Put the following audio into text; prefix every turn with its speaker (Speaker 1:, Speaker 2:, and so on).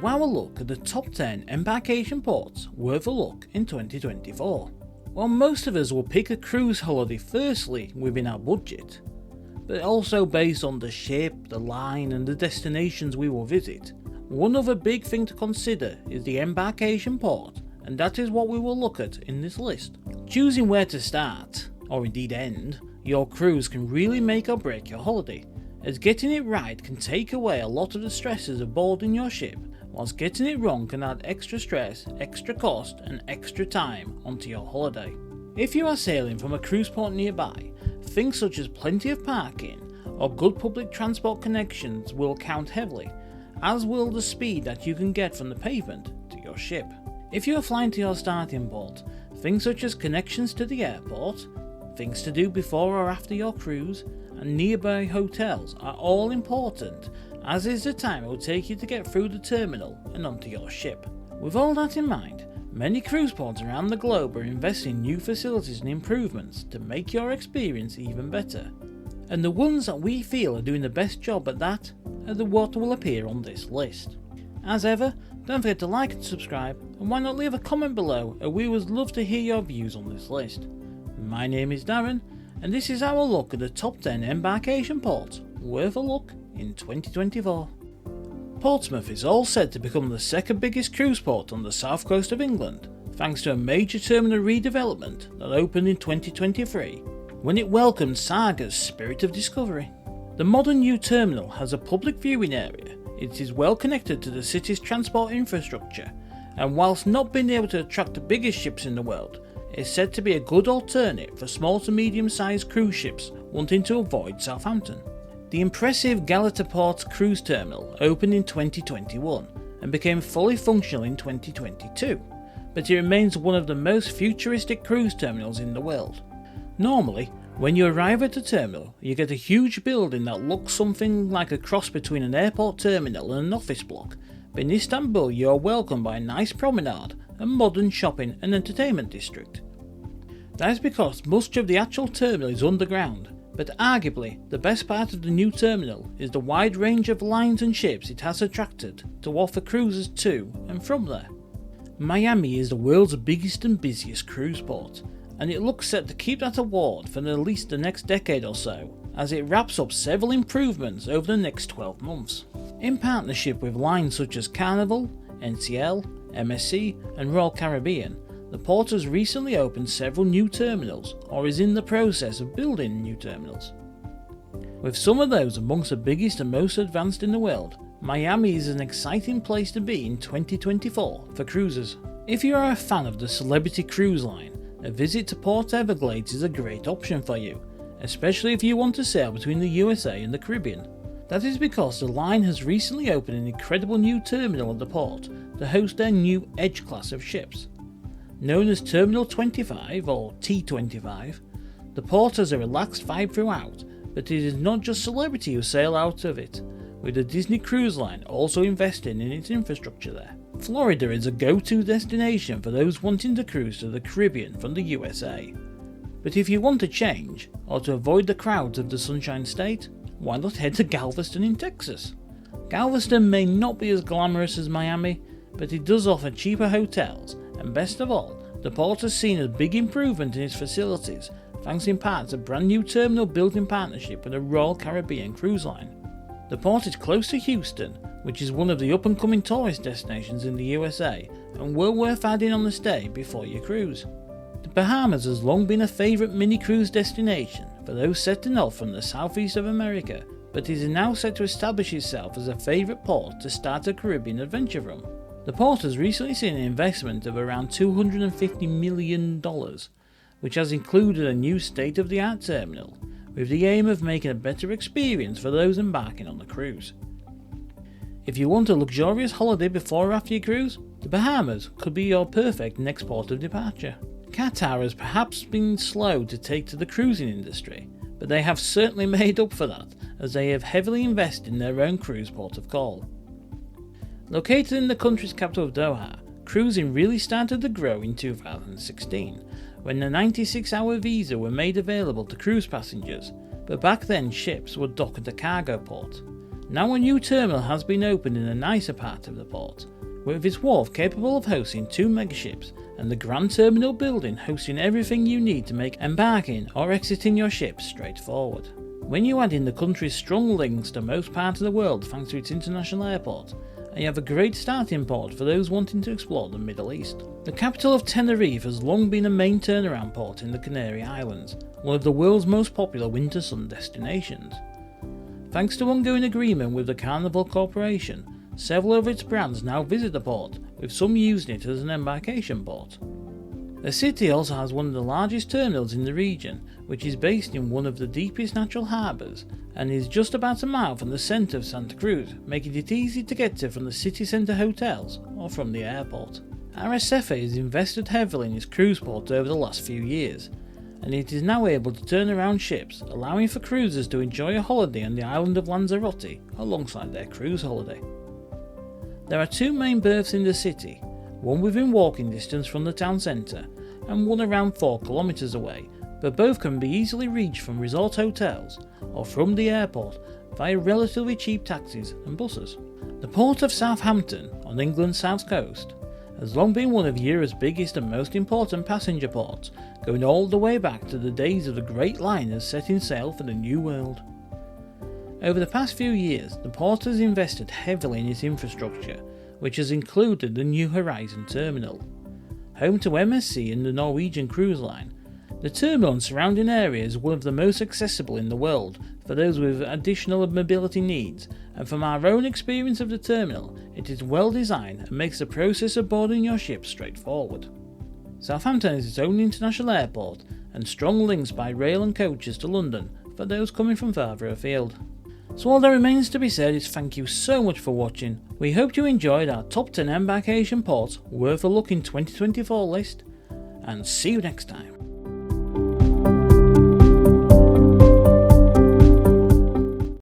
Speaker 1: to our look at the top 10 embarkation ports worth a look in 2024. While most of us will pick a cruise holiday firstly within our budget, but also based on the ship, the line and the destinations we will visit, one other big thing to consider is the embarkation port, and that is what we will look at in this list. Choosing where to start, or indeed end, your cruise can really make or break your holiday, as getting it right can take away a lot of the stresses of boarding your ship, whilst getting it wrong can add extra stress, extra cost and extra time onto your holiday. If you are sailing from a cruise port nearby, things such as plenty of parking or good public transport connections will count heavily, as will the speed that you can get from the pavement to your ship. If you are flying to your starting port, things such as connections to the airport, things to do before or after your cruise, and nearby hotels are all important, as is the time it will take you to get through the terminal and onto your ship. With all that in mind, many cruise ports around the globe are investing in new facilities and improvements to make your experience even better. And the ones that we feel are doing the best job at that are the what will appear on this list. As ever, don't forget to like and subscribe, and why not leave a comment below, as we would love to hear your views on this list. My name is Darren, and this is our look at the top 10 embarkation ports worth a look in 2024. Portsmouth is all set to become the second biggest cruise port on the south coast of England, thanks to a major terminal redevelopment that opened in 2023, when it welcomed Saga's Spirit of Discovery. The modern new terminal has a public viewing area, it is well connected to the city's transport infrastructure, and whilst not being able to attract the biggest ships in the world, is said to be a good alternate for small to medium sized cruise ships wanting to avoid Southampton. The impressive Galata Port cruise terminal opened in 2021 and became fully functional in 2022, but it remains one of the most futuristic cruise terminals in the world. Normally, when you arrive at the terminal, you get a huge building that looks something like a cross between an airport terminal and an office block, but in Istanbul you are welcomed by a nice promenade and modern shopping and entertainment district. That is because much of the actual terminal is underground, but arguably the best part of the new terminal is the wide range of lines and ships it has attracted to offer cruises to and from there. Miami is the world's biggest and busiest cruise port, and it looks set to keep that award for at least the next decade or so, as it wraps up several improvements over the next 12 months. In partnership with lines such as Carnival, NCL, MSC and Royal Caribbean, the port has recently opened several new terminals or is in the process of building new terminals. With some of those amongst the biggest and most advanced in the world, Miami is an exciting place to be in 2024 for cruisers. If you are a fan of the Celebrity Cruise line, a visit to Port Everglades is a great option for you, especially if you want to sail between the USA and the Caribbean. That is because the line has recently opened an incredible new terminal at the port to host their new Edge class of ships. Known as Terminal 25 or T25, the port has a relaxed vibe throughout, but it is not just celebrity who sail out of it, with the Disney Cruise Line also investing in its infrastructure there. Florida is a go-to destination for those wanting to cruise to the Caribbean from the USA. But if you want to change, or to avoid the crowds of the Sunshine State, why not head to Galveston in Texas? Galveston may not be as glamorous as Miami, but it does offer cheaper hotels, and best of all, the port has seen a big improvement in its facilities, thanks in part to a brand new terminal built in partnership with the Royal Caribbean Cruise Line. The port is close to Houston, which is one of the up and coming tourist destinations in the USA, and well worth adding on the stay before your cruise. The Bahamas has long been a favourite mini cruise destination for those setting off from the southeast of America, but it is now set to establish itself as a favourite port to start a Caribbean adventure from. The port has recently seen an investment of around $250 million, which has included a new state-of-the-art terminal, with the aim of making a better experience for those embarking on the cruise. If you want a luxurious holiday before or after your cruise, the Bahamas could be your perfect next port of departure. Qatar has perhaps been slow to take to the cruising industry, but they have certainly made up for that, as they have heavily invested in their own cruise port of call. Located in the country's capital of Doha, cruising really started to grow in 2016, when the 96-hour visa were made available to cruise passengers, but back then ships would dock at a cargo port. Now a new terminal has been opened in a nicer part of the port, with its wharf capable of hosting 2 megaships and the Grand Terminal building hosting everything you need to make embarking or exiting your ship straightforward. When you add in the country's strong links to most parts of the world thanks to its international airport, and you have a great starting port for those wanting to explore the Middle East. The capital of Tenerife has long been a main turnaround port in the Canary Islands, one of the world's most popular winter sun destinations. Thanks to ongoing agreement with the Carnival Corporation, several of its brands now visit the port, with some using it as an embarkation port. The city also has one of the largest terminals in the region, which is based in one of the deepest natural harbours and is just about a mile from the centre of Santa Cruz, making it easy to get to from the city centre hotels or from the airport. RSFA has invested heavily in its cruise port over the last few years, and it is now able to turn around ships, allowing for cruisers to enjoy a holiday on the island of Lanzarote alongside their cruise holiday. There are 2 main berths in the city, one within walking distance from the town centre and one around 4 kilometres away, but both can be easily reached from resort hotels or from the airport via relatively cheap taxis and buses. The port of Southampton, on England's south coast, has long been one of Europe's biggest and most important passenger ports, going all the way back to the days of the great liners setting sail for the New World. Over the past few years, the port has invested heavily in its infrastructure, which has included the New Horizon terminal. Home to MSC and the Norwegian Cruise Line, the terminal and surrounding area is one of the most accessible in the world for those with additional mobility needs, and from our own experience of the terminal, it is well designed and makes the process of boarding your ship straightforward. Southampton has its own international airport and strong links by rail and coaches to London for those coming from farther afield. So all that remains to be said is thank you so much for watching. We hope you enjoyed our top 10 embarkation ports worth a look in 2024 list, and see you next time.